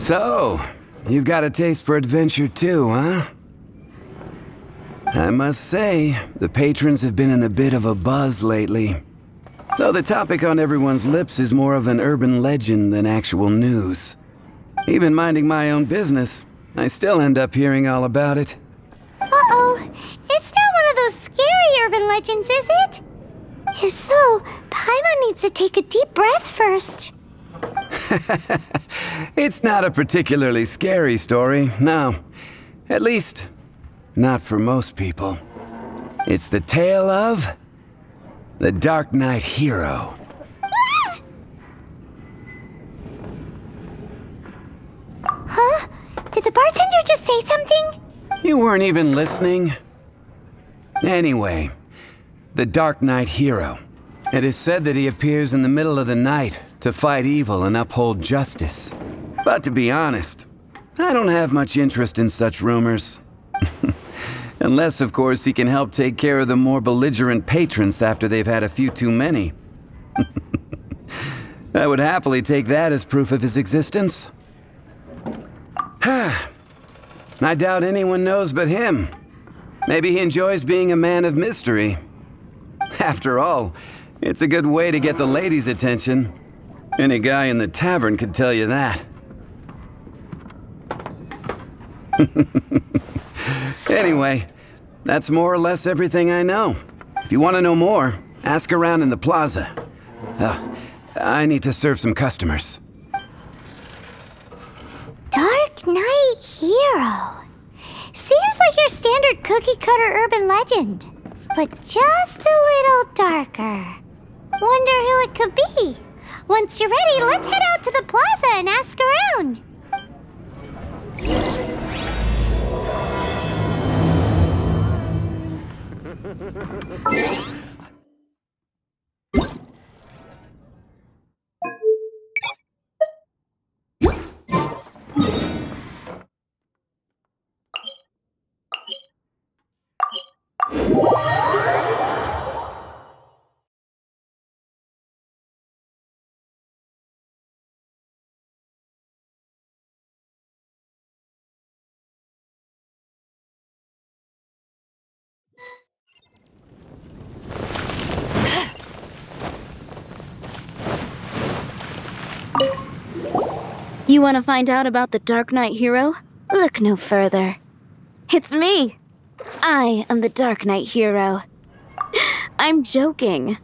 So, you've got a taste for adventure too, huh? I must say, the patrons have been in a bit of a buzz lately. Though the topic on everyone's lips is more of an urban legend than actual news. Even minding my own business, I still end up hearing all about it. Uh-oh. It's not one of those scary urban legends, is it? If so, Paimon needs to take a deep breath first. It's not a particularly scary story, no. At least, not for most people. It's the tale of the Darknight hero. Huh? Did the bartender just say something? You weren't even listening. Anyway, the Darknight hero. It is said that he appears in the middle of the night to fight evil and uphold justice. But to be honest, I don't have much interest in such rumors. Unless, of course, he can help take care of the more belligerent patrons after they've had a few too many. I would happily take that as proof of his existence. I doubt anyone knows but him. Maybe he enjoys being a man of mystery. After all, it's a good way to get the ladies' attention. Any guy in the tavern could tell you that. Anyway, that's more or less everything I know. If you want to know more, ask around in the plaza. I need to serve some customers. Darknight hero. Seems like your standard cookie-cutter urban legend, but just a little darker. Wonder who it could be. Once you're ready, let's head out to the plaza and ask around. You want to find out about the Darknight hero? Look no further. It's me! I am the Darknight hero. I'm joking.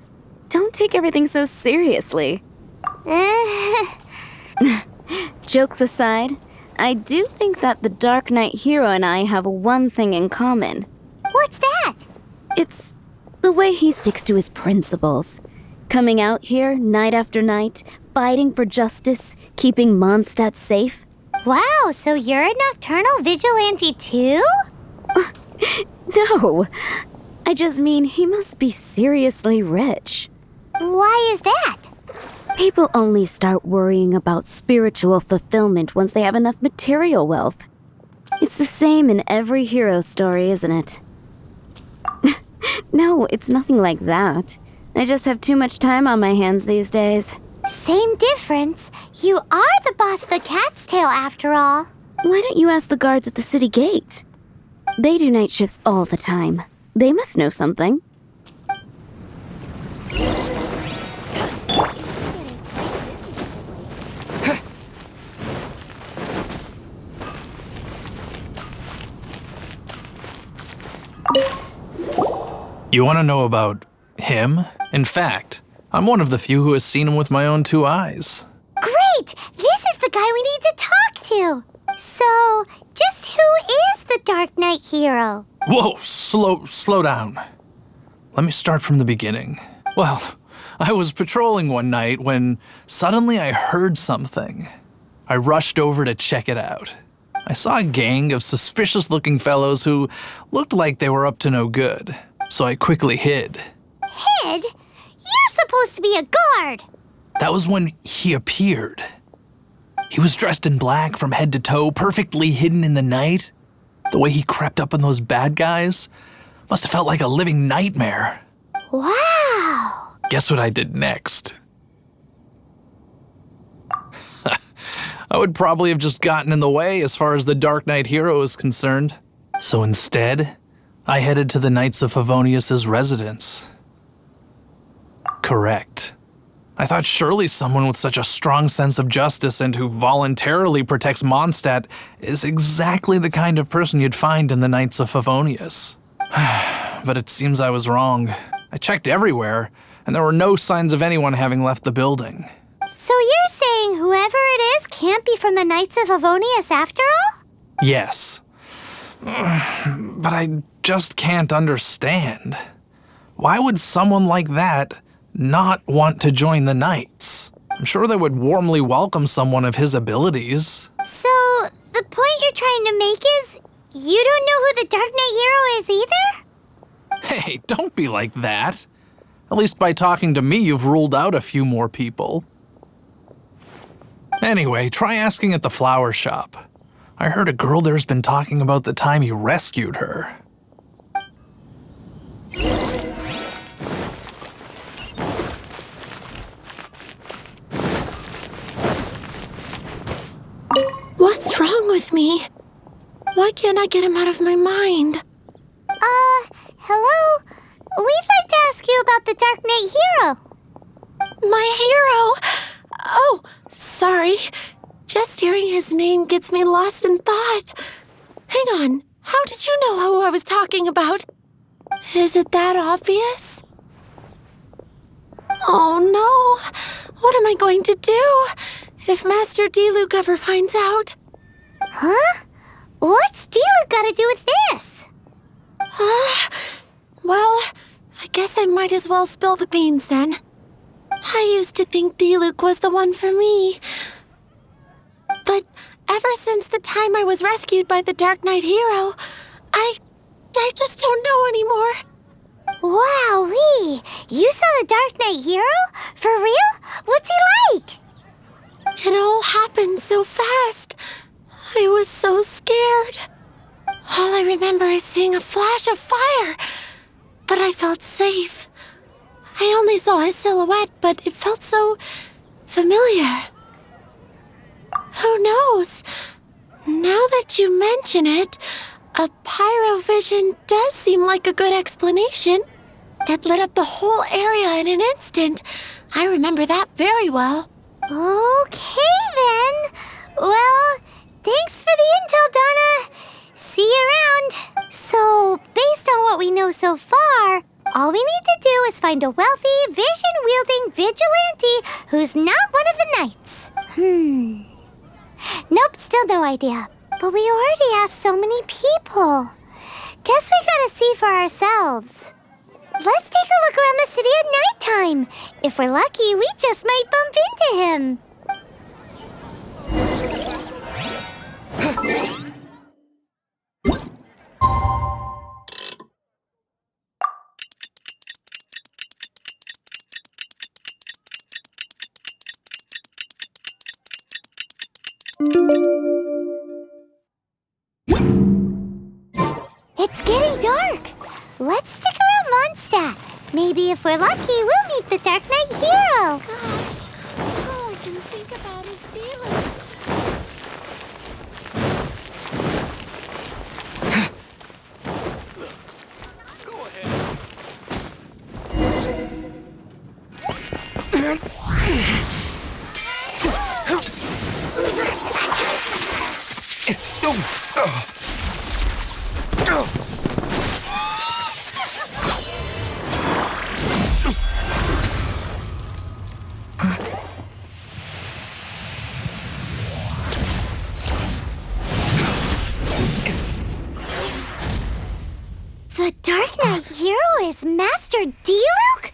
Don't take everything so seriously. Jokes aside, I do think that the Darknight hero and I have one thing in common. What's that? It's the way he sticks to his principles. Coming out here night after night, fighting for justice, keeping Mondstadt safe. Wow, so you're a nocturnal vigilante too? No, I just mean he must be seriously rich. Why is that? People only start worrying about spiritual fulfillment once they have enough material wealth. It's the same in every hero story, isn't it? No, it's nothing like that. I just have too much time on my hands these days. Same difference. You are the boss of the Cat's Tail after all. Why don't you ask the guards at the city gate? They do night shifts all the time. They must know something. You want to know about him? In fact, I'm one of the few who has seen him with my own two eyes. Great! This is the guy we need to talk to. So, just who is the Darknight hero? Whoa, slow down. Let me start from the beginning. Well, I was patrolling one night when suddenly I heard something. I rushed over to check it out. I saw a gang of suspicious-looking fellows who looked like they were up to no good, so I quickly hid. Hid? You're supposed to be a guard. That was when he appeared. He was dressed in black from head to toe, perfectly hidden in the night. The way he crept up on those bad guys must have felt like a living nightmare. Wow. Guess what I did next? I would probably have just gotten in the way as far as the Darknight hero is concerned. So instead, I headed to the Knights of Favonius' residence. Correct. I thought surely someone with such a strong sense of justice and who voluntarily protects Mondstadt is exactly the kind of person you'd find in the Knights of Favonius. But it seems I was wrong. I checked everywhere, and there were no signs of anyone having left the building. So you're saying whoever it is can't be from the Knights of Favonius after all? Yes. But I just can't understand. Why would someone like that not want to join the Knights? I'm sure they would warmly welcome someone of his abilities. So, the point you're trying to make is you don't know who the Dark Knight hero is either? Hey, don't be like that. At least by talking to me, you've ruled out a few more people. Anyway, try asking at the flower shop. I heard a girl there's been talking about the time you rescued her. What's wrong with me? Why can't I get him out of my mind? Hello? We'd like to ask you about the Dark Knight hero. My hero! Oh, sorry. Just hearing his name gets me lost in thought. Hang on, how did you know who I was talking about? Is it that obvious? Oh no, what am I going to do if Master Diluc ever finds out? Huh? What's Diluc got to do with this? Well, I guess I might as well spill the beans then. I used to think Diluc was the one for me. But ever since the time I was rescued by the Dark Knight hero, I just don't know anymore. Wowee! You saw the Dark Knight hero? For real? What's he like? It all happened so fast. I was so scared. All I remember is seeing a flash of fire, but I felt safe. I only saw his silhouette, but it felt so familiar. Who knows? Now that you mention it, a pyrovision does seem like a good explanation. It lit up the whole area in an instant. I remember that very well. Okay then. Well, thanks for the intel, Donna. See you around. So, based on what we know so far, all we need to do is find a wealthy, vision-wielding vigilante who's not one of the knights. Nope, still no idea. But we already asked so many people. Guess we gotta see for ourselves. Let's take a look around the city at nighttime. If we're lucky, we just might bump into him. It's getting dark. Let's stick around Mondstadt. Maybe if we're lucky, we'll meet the Dark Knight hero. Gosh, all I can think about is Diluc. The Dark Knight hero is Master Diluc?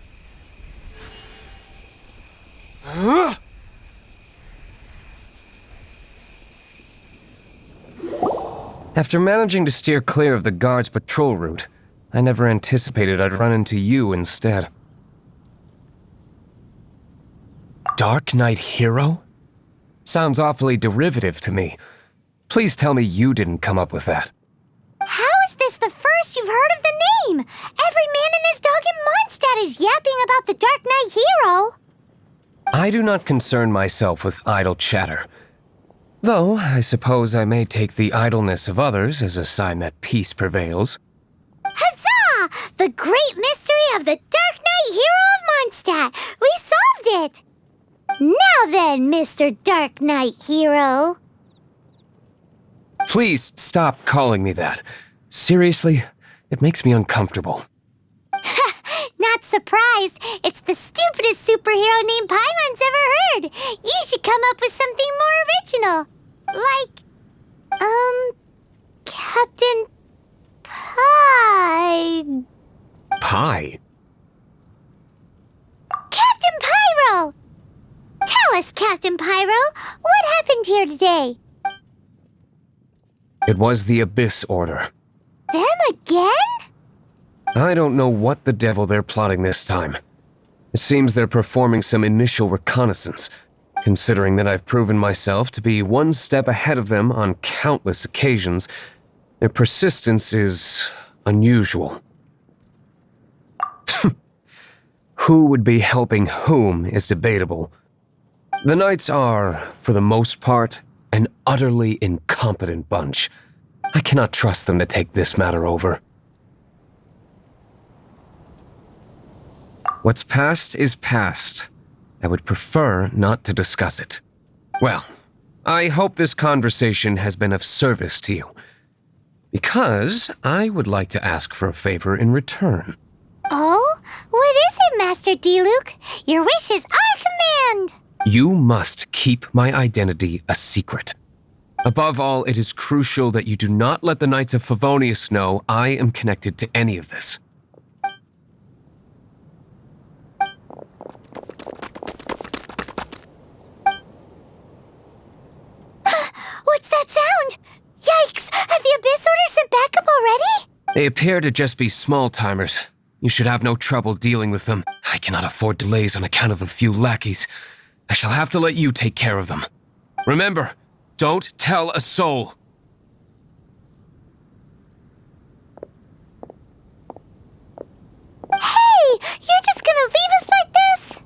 After managing to steer clear of the guard's patrol route, I never anticipated I'd run into you instead. Dark Knight hero? Sounds awfully derivative to me. Please tell me you didn't come up with that. How is this the first you've heard of the name? Every man and his dog in Mondstadt is yapping about the Dark Knight hero. I do not concern myself with idle chatter. Though, I suppose I may take the idleness of others as a sign that peace prevails. Huzzah! The great mystery of the Darknight Hero of Mondstadt! We solved it! Now then, Mr. Darknight Hero. Please stop calling me that. Seriously, it makes me uncomfortable. Not surprised. It's the stupidest superhero name Paimon's ever heard. You should come up with something more original. Like, Captain Pie. Pie? Captain Pyro! Tell us, Captain Pyro, what happened here today? It was the Abyss Order. Them again? I don't know what the devil they're plotting this time. It seems they're performing some initial reconnaissance, considering that I've proven myself to be one step ahead of them on countless occasions. Their persistence is unusual. Who would be helping whom is debatable. The Knights are, for the most part, an utterly incompetent bunch. I cannot trust them to take this matter over. What's past is past. I would prefer not to discuss it. Well, I hope this conversation has been of service to you. Because I would like to ask for a favor in return. Oh? What is it, Master D-Luke? Your wish is our command! You must keep my identity a secret. Above all, it is crucial that you do not let the Knights of Favonius know I am connected to any of this. What's that sound? Yikes! Have the Abyss Order sent backup already? They appear to just be small-timers. You should have no trouble dealing with them. I cannot afford delays on account of a few lackeys. I shall have to let you take care of them. Remember, don't tell a soul. Hey! You're just gonna leave us like this?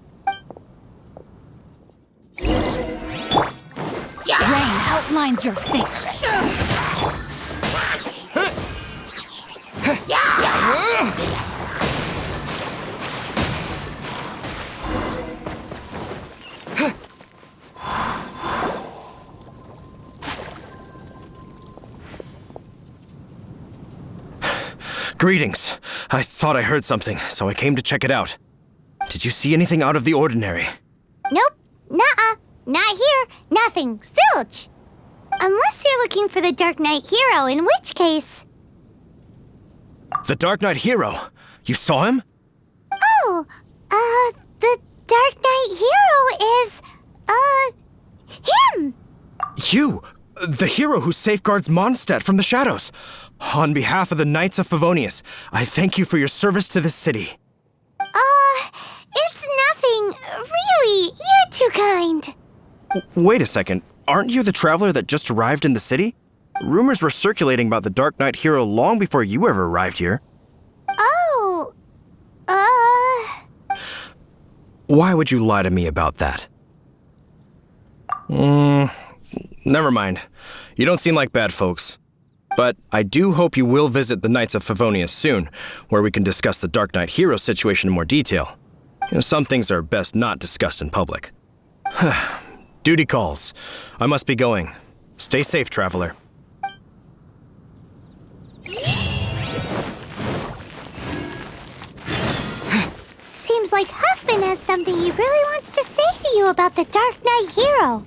Rain outlines your fate. Greetings. I thought I heard something, so I came to check it out. Did you see anything out of the ordinary? Nope. Nuh-uh. Not here. Nothing. Zilch. Unless you're looking for the Darknight Hero, in which case... The Darknight Hero? You saw him? Oh, the Darknight Hero is, him! You! The hero who safeguards Mondstadt from the shadows. On behalf of the Knights of Favonius, I thank you for your service to this city. It's nothing. Really, you're too kind. Wait a second. Aren't you the traveler that just arrived in the city? Rumors were circulating about the Darknight Hero long before you ever arrived here. Oh, Why would you lie to me about that? Never mind. You don't seem like bad folks. But I do hope you will visit the Knights of Favonius soon, where we can discuss the Darknight Hero situation in more detail. Some things are best not discussed in public. Duty calls. I must be going. Stay safe, traveler. seems like Huffman has something he really wants to say to you about the Darknight Hero.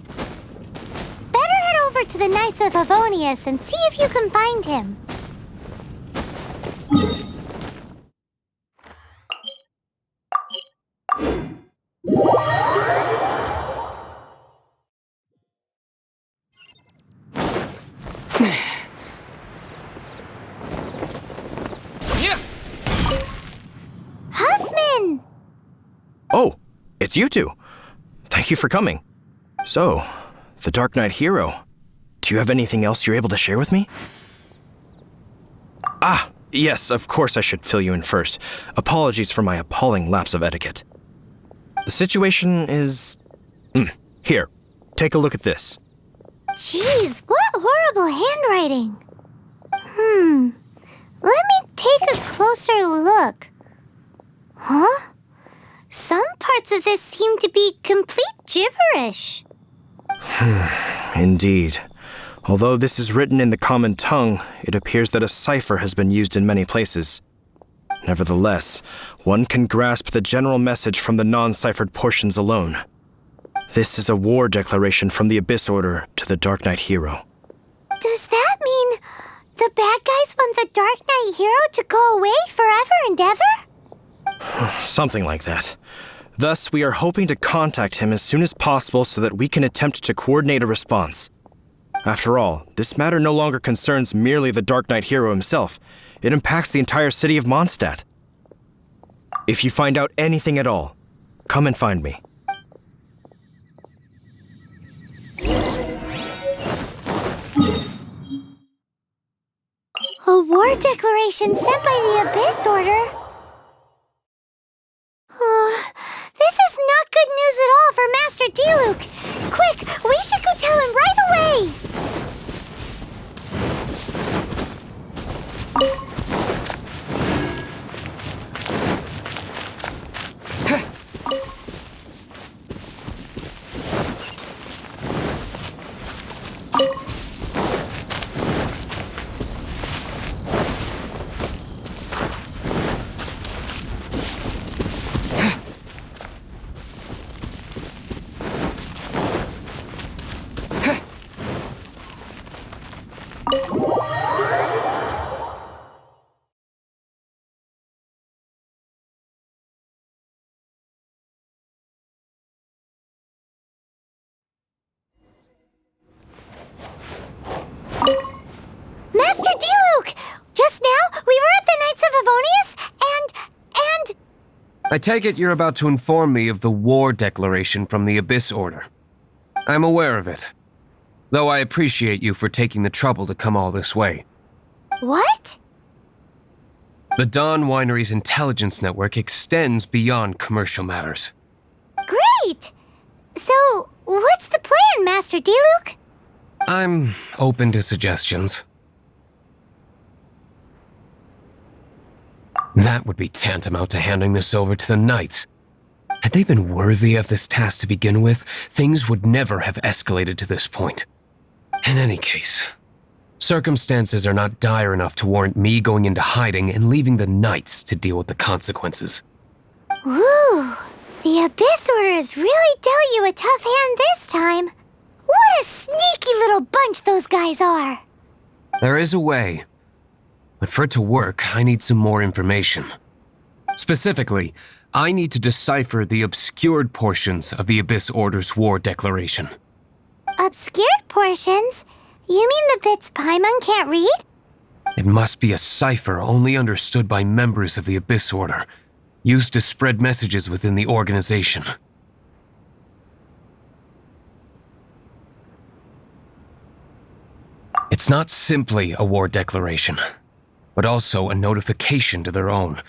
Better head over to the Knights of Favonius and see if you can find him. Huffman! Oh, it's you two. Thank you for coming. So, the Darknight Hero. Do you have anything else you're able to share with me? Ah, yes, of course I should fill you in first. Apologies for my appalling lapse of etiquette. The situation is... Here, take a look at this. Jeez, what horrible handwriting. Let me take a closer look. Huh? Some parts of this seem to be complete gibberish. Indeed. Although this is written in the common tongue, it appears that a cipher has been used in many places. Nevertheless, one can grasp the general message from the non-ciphered portions alone. This is a war declaration from the Abyss Order to the Darknight Hero. Does that mean the bad guys want the Darknight Hero to go away forever and ever? Something like that. Thus, we are hoping to contact him as soon as possible so that we can attempt to coordinate a response. After all, this matter no longer concerns merely the Darknight Hero himself. It impacts the entire city of Mondstadt. If you find out anything at all, come and find me. A war declaration sent by the Abyss Order? This is not good news at all for Master Diluc. Quick, we should go tell him right away! Master Diluc! Just now, we were at the Knights of Avonius, and... I take it you're about to inform me of the war declaration from the Abyss Order. I'm aware of it, though I appreciate you for taking the trouble to come all this way. What? The Dawn Winery's intelligence network extends beyond commercial matters. Great! So, what's the plan, Master Diluc? I'm open to suggestions. That would be tantamount to handing this over to the Knights. Had they been worthy of this task to begin with, things would never have escalated to this point. In any case, circumstances are not dire enough to warrant me going into hiding and leaving the Knights to deal with the consequences. Ooh, the Abyss Order has really dealt you a tough hand this time. What a sneaky little bunch those guys are! There is a way, but for it to work, I need some more information. Specifically, I need to decipher the obscured portions of the Abyss Order's war declaration. Obscured portions? You mean the bits Paimon can't read? It must be a cipher only understood by members of the Abyss Order, used to spread messages within the organization. It's not simply a war declaration, but also a notification to their own.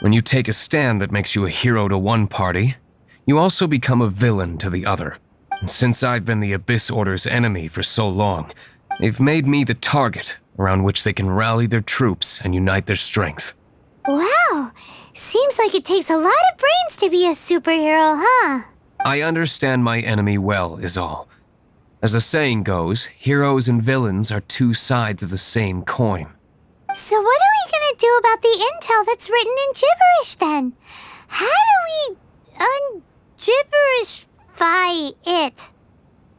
When you take a stand that makes you a hero to one party, you also become a villain to the other. And since I've been the Abyss Order's enemy for so long, they've made me the target around which they can rally their troops and unite their strength. Wow, seems like it takes a lot of brains to be a superhero, huh? I understand my enemy well, is all. As the saying goes, heroes and villains are two sides of the same coin. So what are we gonna do about the intel that's written in gibberish, then? How do we un-gibberishify it?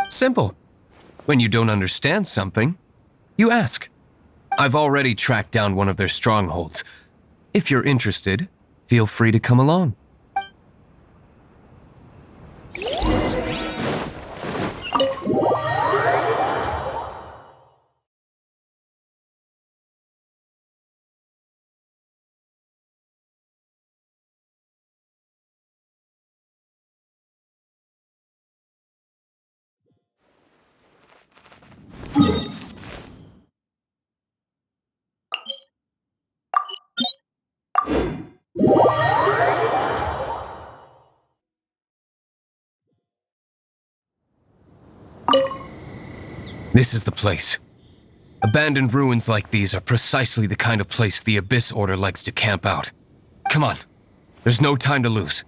Simple. When you don't understand something, you ask. I've already tracked down one of their strongholds. If you're interested, feel free to come along. This is the place. Abandoned ruins like these are precisely the kind of place the Abyss Order likes to camp out. Come on. There's no time to lose.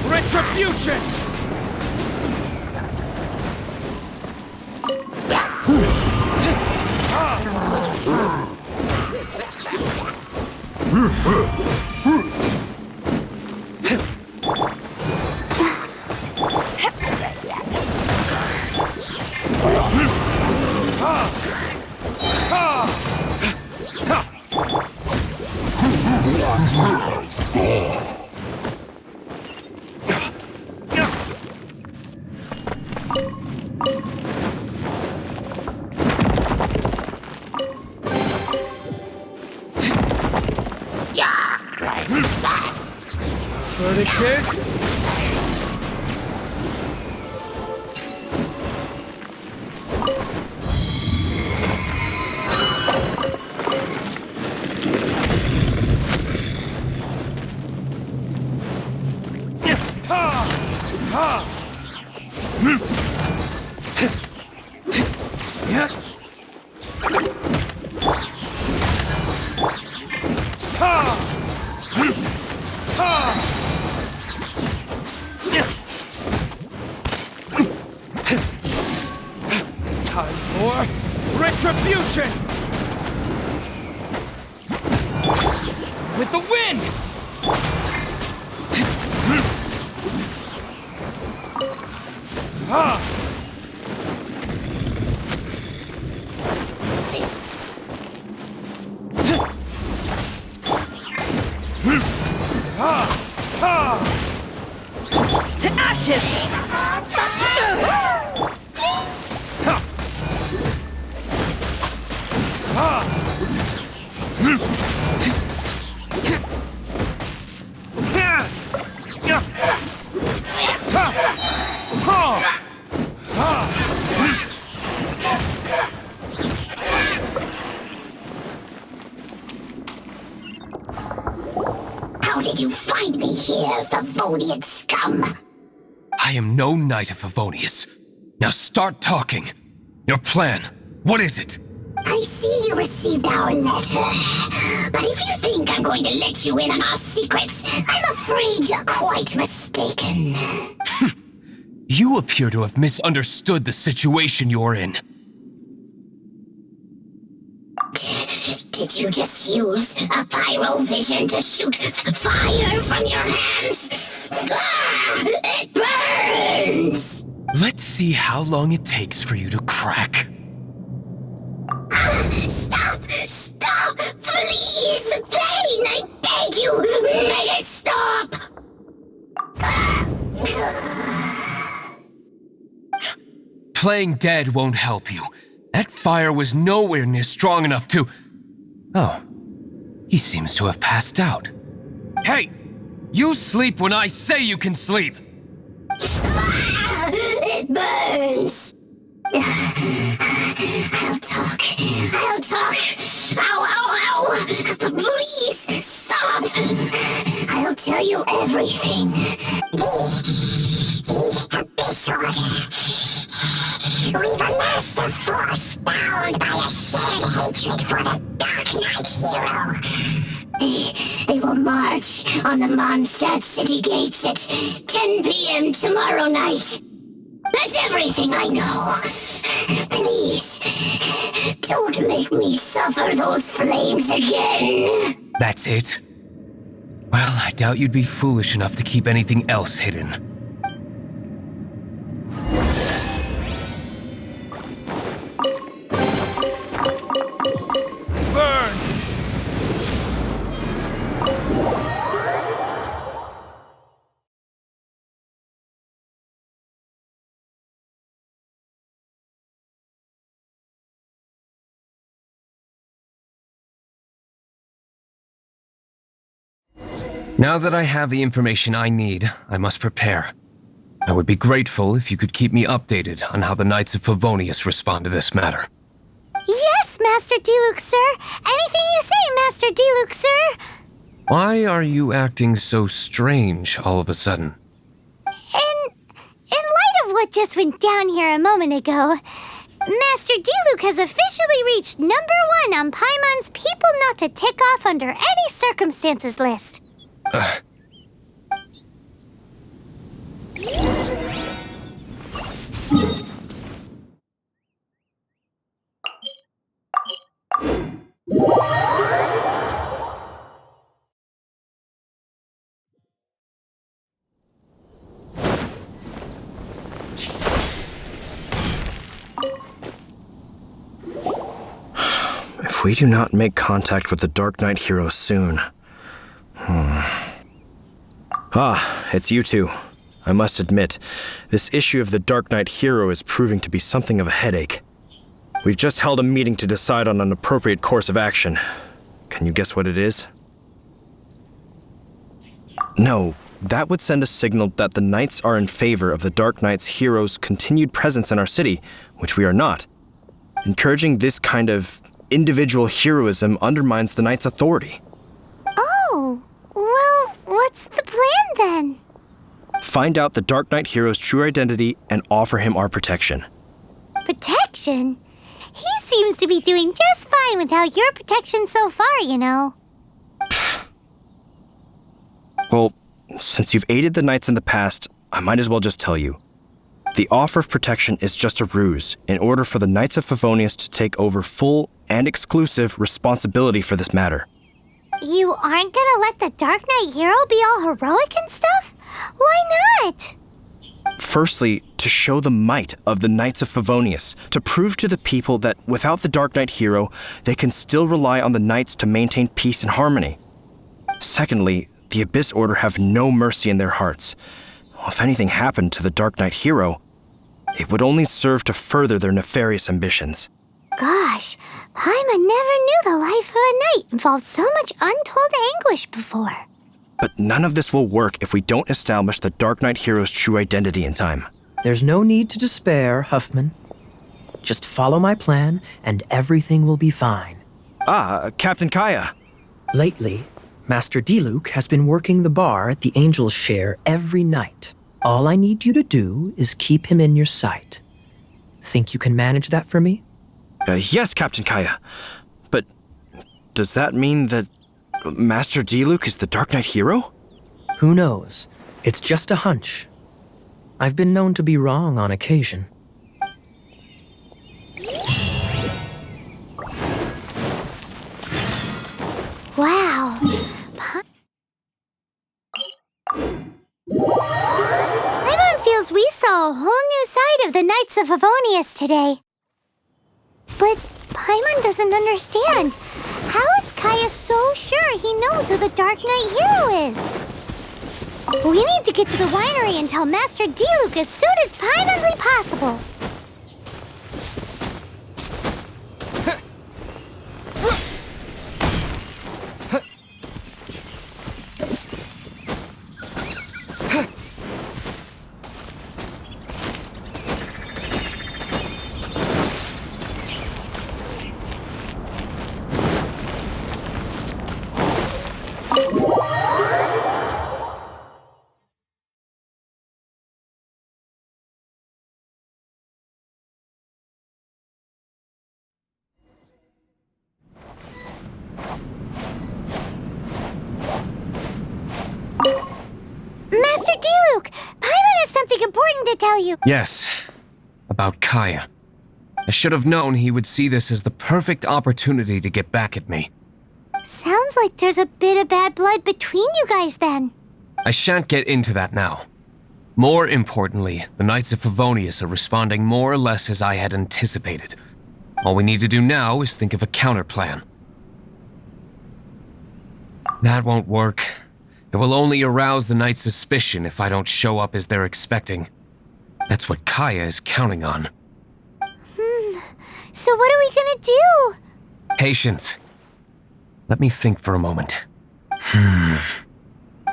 Retribution! Verdict is... Time for retribution! With the wind! To ashes! How did you find me here, Favonian scum? I am no Knight of Favonius. Now start talking. Your plan, what is it? I see you received our letter. But if you think I'm going to let you in on our secrets, I'm afraid you're quite mistaken. You appear to have misunderstood the situation you're in. Did you just use a pyrovision to shoot fire from your hands? Ah, it burns! Let's see how long it takes for you to crack. Stop! Stop! Please! Pain! I beg you! Make it stop! Playing dead won't help you. That fire was nowhere near strong enough to... Oh, he seems to have passed out. Hey! You sleep when I say you can sleep! It burns! I'll talk. Ow, ow, ow! reveal everything. The Abyss Order. We've amassed a force bound by a shared hatred for the Darknight hero. They will march on the Mondstadt city gates at 10 p.m. tomorrow night. That's everything I know. Please, don't make me suffer those flames again. That's it? Well, I doubt you'd be foolish enough to keep anything else hidden. Burn! Now that I have the information I need, I must prepare. I would be grateful if you could keep me updated on how the Knights of Favonius respond to this matter. Yes, Master Diluc, sir. Anything you say, Master Diluc, sir. Why are you acting so strange all of a sudden? In light of what just went down here a moment ago, Master Diluc has officially reached #1 on Paimon's people not to tick off under any circumstances list. If we do not make contact with the Darknight hero soon... Ah, it's you two. I must admit, this issue of the Darknight hero is proving to be something of a headache. We've just held a meeting to decide on an appropriate course of action. Can you guess what it is? No, that would send a signal that the Knights are in favor of the Darknight's hero's continued presence in our city, which we are not. Encouraging this kind of individual heroism undermines the Knight's authority. Oh, well, what's the plan then? Find out the Darknight hero's true identity and offer him our protection. Protection? He seems to be doing just fine without your protection so far, you know. Well, since you've aided the Knights in the past, I might as well just tell you. The offer of protection is just a ruse in order for the Knights of Favonius to take over full and exclusive responsibility for this matter. You aren't gonna let the Darknight hero be all heroic and stuff? Why not? Firstly, to show the might of the Knights of Favonius, to prove to the people that without the Darknight hero, they can still rely on the Knights to maintain peace and harmony. Secondly, the Abyss Order have no mercy in their hearts. If anything happened to the Darknight hero, it would only serve to further their nefarious ambitions. Gosh, Paimon never knew the life of a knight involved so much untold anguish before. But none of this will work if we don't establish the Darknight hero's true identity in time. There's no need to despair, Huffman. Just follow my plan, and everything will be fine. Ah, Captain Kaya. Lately, Master Diluc has been working the bar at the Angel's Share every night. All I need you to do is keep him in your sight. Think you can manage that for me? Yes, Captain Kaya. But does that mean that Master Diluc is the Darknight hero? Who knows? It's just a hunch. I've been known to be wrong on occasion. Wow. Paimon feels we saw a whole new side of the Knights of Favonius today. But Paimon doesn't understand. How is Kaya so sure he knows who the Darknight hero is? We need to get to the winery and tell Master Diluc as soon as Paimonly possible. something important to tell you. Yes, about Kaya. I should have known he would see this as the perfect opportunity to get back at me. Sounds like there's a bit of bad blood between you guys then. I shan't get into that now. More importantly, the Knights of Favonius are responding more or less as I had anticipated. All we need to do now is think of a counterplan. That won't work. It will only arouse the Knights' suspicion if I don't show up as they're expecting. That's what Kaya is counting on. So what are we gonna do? Patience. Let me think for a moment.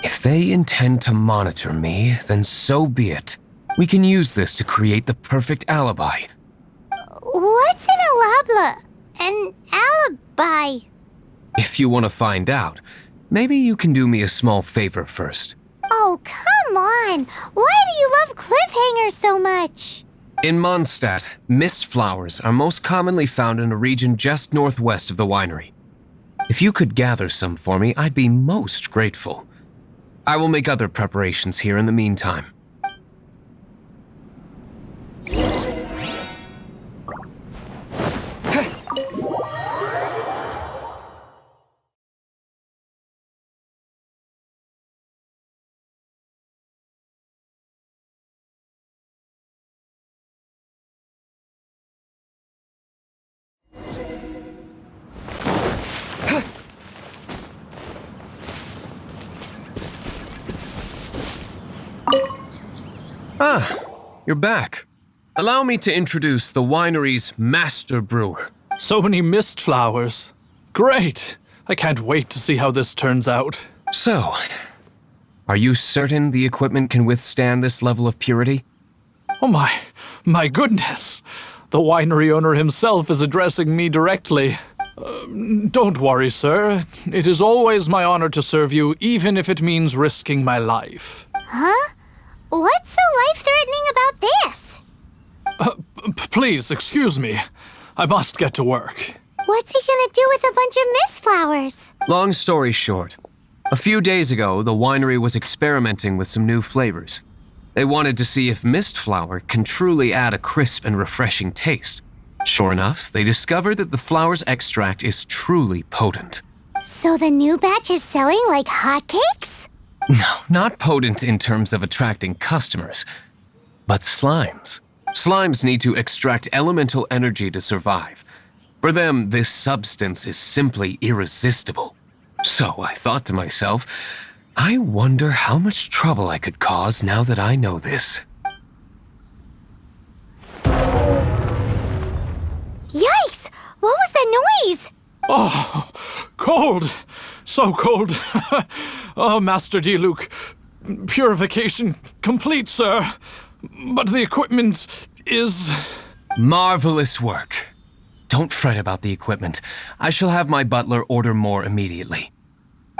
If they intend to monitor me, then so be it. We can use this to create the perfect alibi. What's an alibi? If you want to find out, maybe you can do me a small favor first. Oh, come on! Why do you love cliffhangers so much? In Mondstadt, mist flowers are most commonly found in a region just northwest of the winery. If you could gather some for me, I'd be most grateful. I will make other preparations here in the meantime. Ah, you're back. Allow me to introduce the winery's master brewer. So many mist flowers. Great! I can't wait to see how this turns out. So, are you certain the equipment can withstand this level of purity? Oh my goodness! The winery owner himself is addressing me directly. Don't worry, sir. It is always my honor to serve you, even if it means risking my life. Huh? What's so life-threatening about this? Please, excuse me. I must get to work. What's he gonna do with a bunch of mist flowers? Long story short, a few days ago, the winery was experimenting with some new flavors. They wanted to see if mist flower can truly add a crisp and refreshing taste. Sure enough, they discovered that the flower's extract is truly potent. So the new batch is selling like hotcakes? No, not potent in terms of attracting customers, but slimes. Slimes need to extract elemental energy to survive. For them, this substance is simply irresistible. So I thought to myself, I wonder how much trouble I could cause now that I know this. Yikes! What was that noise? Oh, cold! So cold! Oh, Master Diluc, purification complete, sir. But the equipment is... Marvelous work. Don't fret about the equipment. I shall have my butler order more immediately.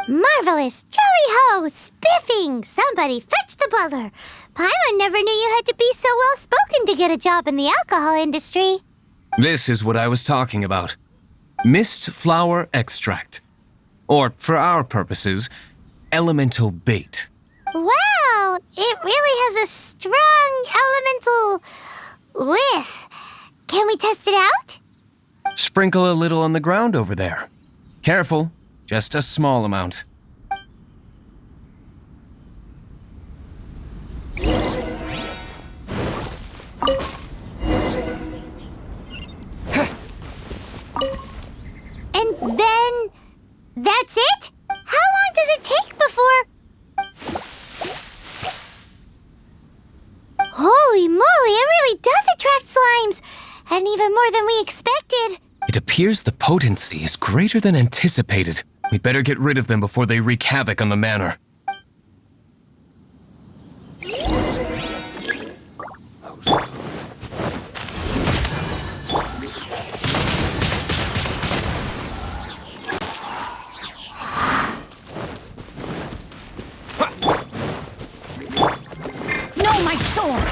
Marvelous! Jolly-ho! Spiffing! Somebody fetch the butler! Paimon never knew you had to be so well-spoken to get a job in the alcohol industry. This is what I was talking about. Mist flower extract. Or, for our purposes, elemental bait. Wow! It really has a strong elemental whiff. Can we test it out? Sprinkle a little on the ground over there. Careful, just a small amount. And then... that's it? How long does it take before... Holy moly, it really does attract slimes! And even more than we expected. It appears the potency is greater than anticipated. We better get rid of them before they wreak havoc on the manor. No, my sword!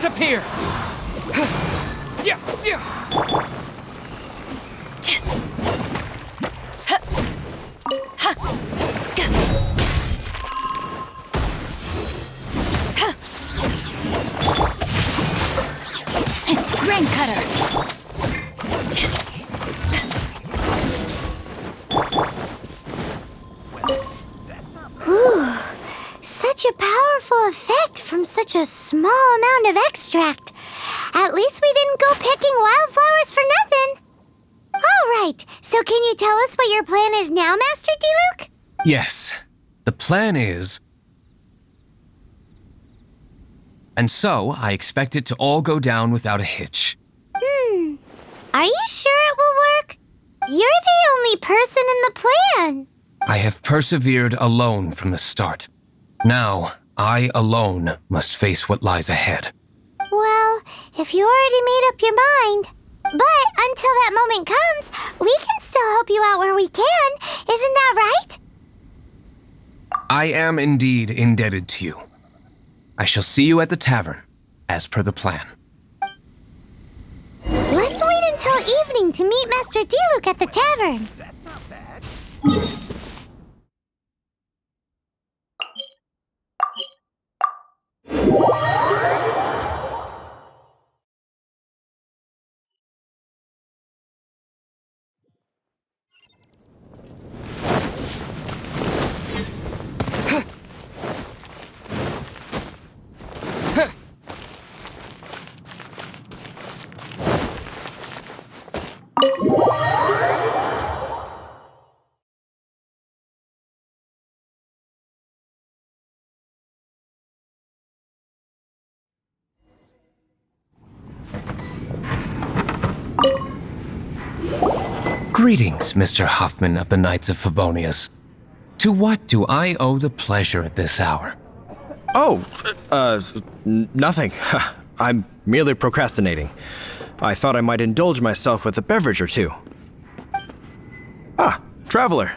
disappear! Grain cutter. Whew. Such a powerful effect from such a small amount of extract. At least we didn't go picking wildflowers for nothing. All right, so can you tell us what your plan is now, Master D-Luke? Yes, the plan is... And so, I expect it to all go down without a hitch. Are you sure it will work? You're the only person in the plan. I have persevered alone from the start. Now, I alone must face what lies ahead. Well, if you already made up your mind. But until that moment comes, we can still help you out where we can. Isn't that right? I am indeed indebted to you. I shall see you at the tavern, as per the plan. Let's wait until evening to meet Master D-Luke at the tavern. That's not bad. Greetings, Mr. Huffman of the Knights of Favonius. To what do I owe the pleasure at this hour? Oh, nothing. I'm merely procrastinating. I thought I might indulge myself with a beverage or two. Ah, traveler.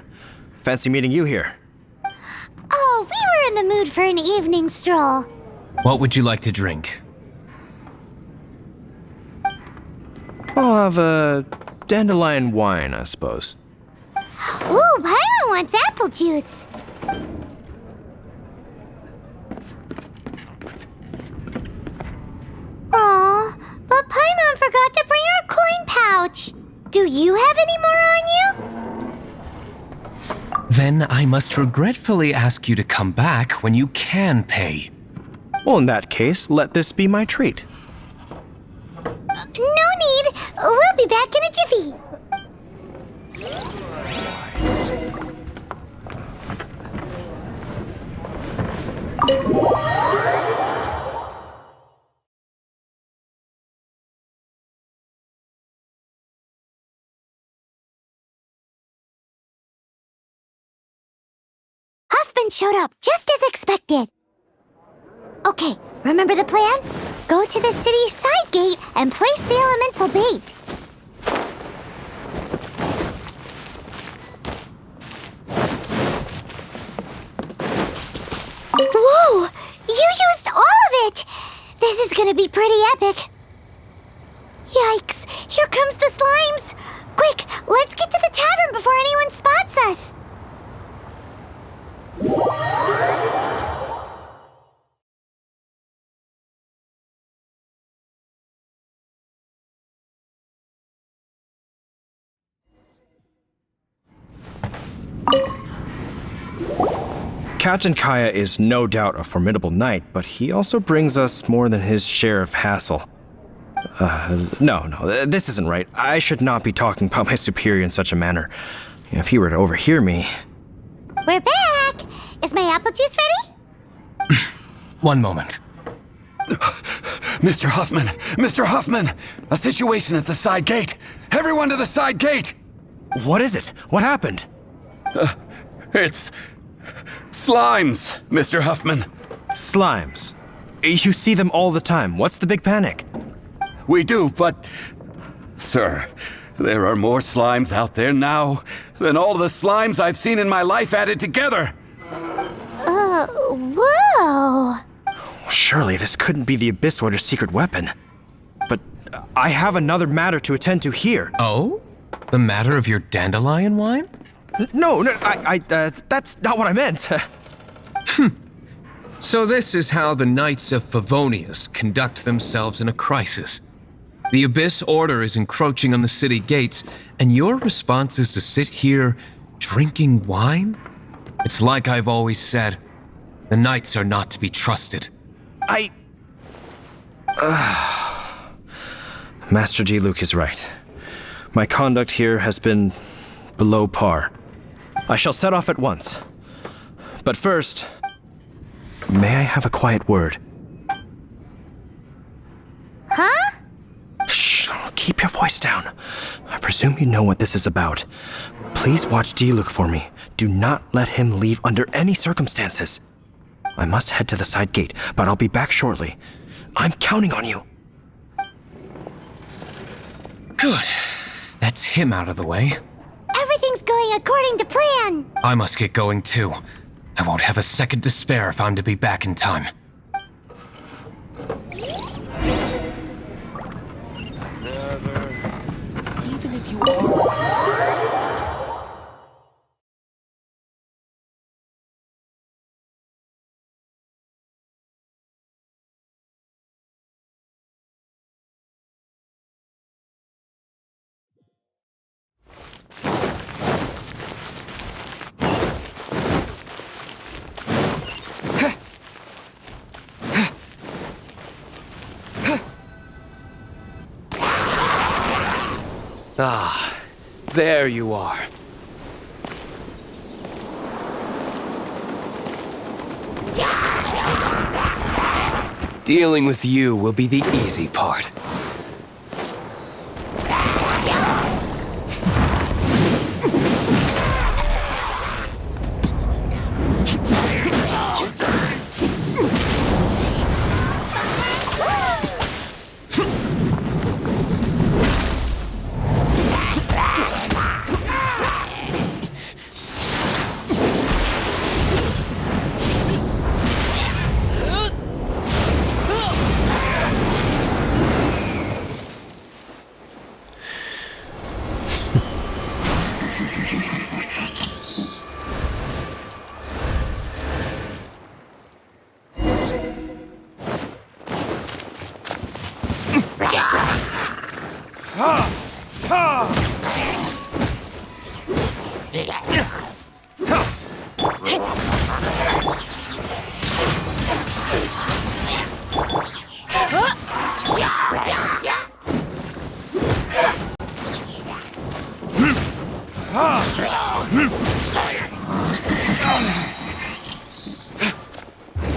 Fancy meeting you here. Oh, we were in the mood for an evening stroll. What would you like to drink? I'll have a dandelion wine, I suppose. Ooh, Paimon wants apple juice. Aw, but Paimon forgot to bring her coin pouch. Do you have any more on you? Then I must regretfully ask you to come back when you can pay. Well, in that case, let this be my treat. No need. We'll be back in a jiffy. Huffman showed up just as expected. Okay, remember the plan? Go to the city's side gate and place the elemental bait. Whoa! You used all of it! This is gonna be pretty epic. Yikes! Here comes the slimes! Quick, let's get to the tavern before anyone spots us! Captain Kaya is no doubt a formidable knight, but he also brings us more than his share of hassle. No, this isn't right. I should not be talking about my superior in such a manner. If he were to overhear me... We're back! Is my apple juice ready? One moment. Mr. Huffman! Mr. Huffman! A situation at the side gate! Everyone to the side gate! What is it? What happened? It's... slimes, Mr. Huffman. Slimes. You see them all the time. What's the big panic? We do, but... Sir, there are more slimes out there now than all the slimes I've seen in my life added together. Whoa! Surely this couldn't be the Abyss Order's secret weapon. But I have another matter to attend to here. Oh? The matter of your dandelion wine? No, that's not what I meant. So this is how the Knights of Favonius conduct themselves in a crisis. The Abyss Order is encroaching on the city gates, and your response is to sit here drinking wine? It's like I've always said, the Knights are not to be trusted. Master Diluc is right. My conduct here has been below par. I shall set off at once. But first, may I have a quiet word? Huh? Shh, keep your voice down. I presume you know what this is about. Please watch Diluc for me. Do not let him leave under any circumstances. I must head to the side gate, but I'll be back shortly. I'm counting on you. Good. That's him out of the way. Everything's going according to plan. I must get going too. I won't have a second to spare if I'm to be back in time. Even if you are... Ah, there you are. Dealing with you will be the easy part.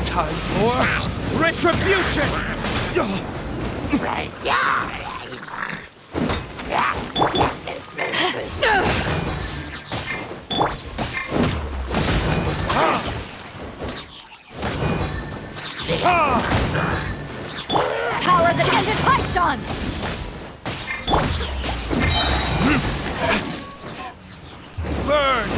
Time for retribution! Power that ended Python! Burn!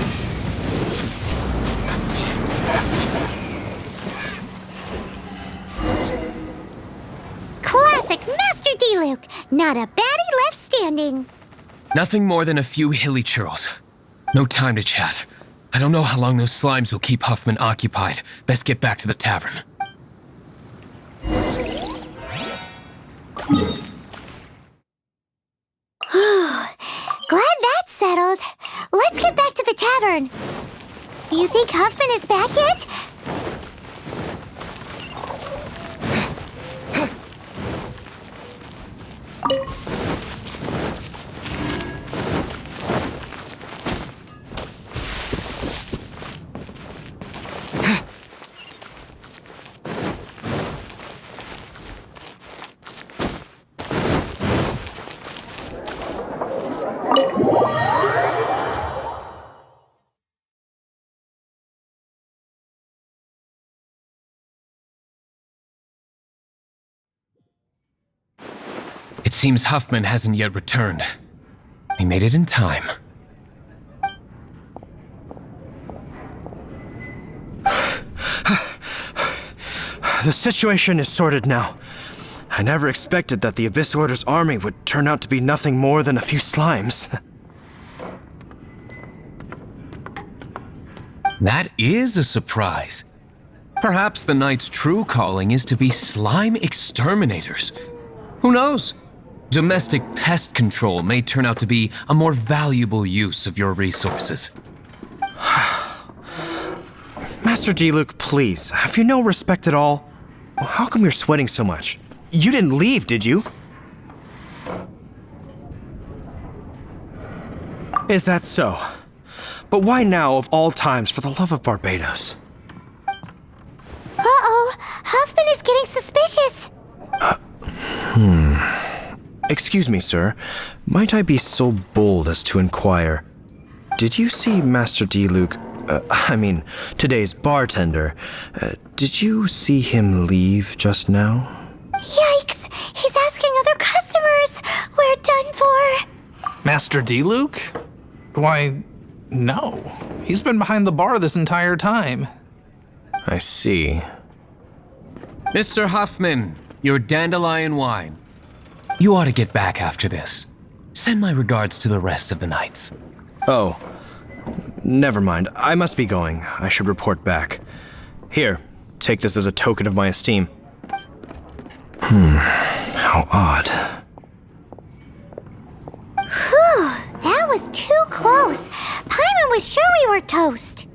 Classic Master Diluc. Not a baddie left standing. Nothing more than a few hilly churls. No time to chat. I don't know how long those slimes will keep Huffman occupied. Best get back to the tavern. Glad that's settled. Let's get back to the tavern. You think Huffman is back yet? It seems Huffman hasn't yet returned. We made it in time. The situation is sorted now. I never expected that the Abyss Order's army would turn out to be nothing more than a few slimes. That is a surprise. Perhaps the Knight's true calling is to be slime exterminators. Who knows? Domestic pest control may turn out to be a more valuable use of your resources. Master Diluc, please, have you no respect at all? How come you're sweating so much? You didn't leave, did you? Is that so? But why now of all times, for the love of Barbados? Uh-oh, Huffman is getting suspicious. Excuse me, sir. Might I be so bold as to inquire, did you see Master Diluc, today's bartender, did you see him leave just now? Yikes, he's asking other customers. We're done for. Master Diluc? Why, no. He's been behind the bar this entire time. I see. Mr. Huffman, your dandelion wine. You ought to get back after this. Send my regards to the rest of the Knights. Oh, never mind. I must be going. I should report back. Here, take this as a token of my esteem. How odd. Whew, that was too close. Paimon was sure we were toast.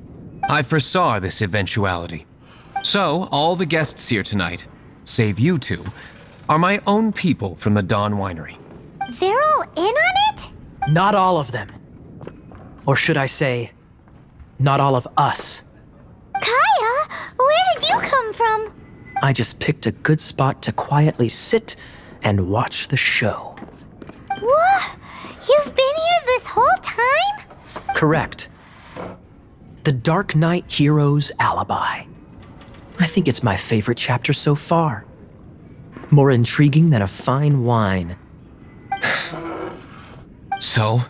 I foresaw this eventuality. So, all the guests here tonight, save you two, are my own people from the Dawn Winery. They're all in on it? Not all of them. Or should I say, not all of us. Kaya, where did you come from? I just picked a good spot to quietly sit and watch the show. What? You've been here this whole time? Correct. The Darknight hero's alibi. I think it's my favorite chapter so far. More intriguing than a fine wine. So,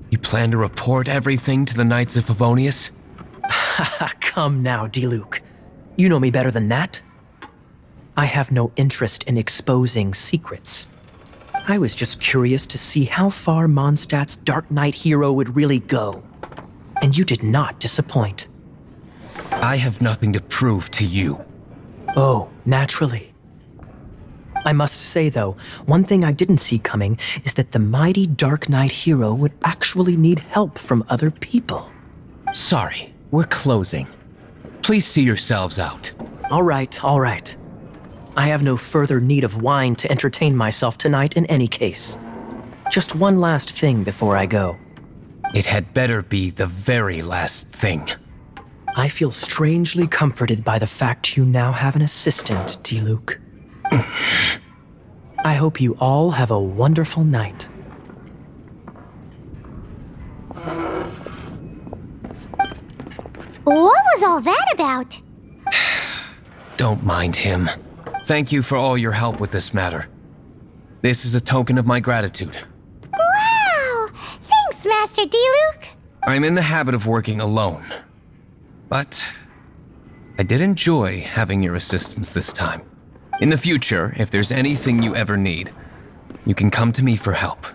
you plan to report everything to the Knights of Favonius? Come now, Diluc. You know me better than that. I have no interest in exposing secrets. I was just curious to see how far Mondstadt's Darknight hero would really go. And you did not disappoint. I have nothing to prove to you. Oh, naturally. I must say, though, one thing I didn't see coming is that the mighty Darknight hero would actually need help from other people. Sorry, we're closing. Please see yourselves out. All right, all right. I have no further need of wine to entertain myself tonight in any case. Just one last thing before I go. It had better be the very last thing. I feel strangely comforted by the fact you now have an assistant, Diluc. I hope you all have a wonderful night. What was all that about? Don't mind him. Thank you for all your help with this matter. This is a token of my gratitude. Wow! Thanks, Master Diluc. I'm in the habit of working alone. But I did enjoy having your assistance this time. In the future, if there's anything you ever need, you can come to me for help.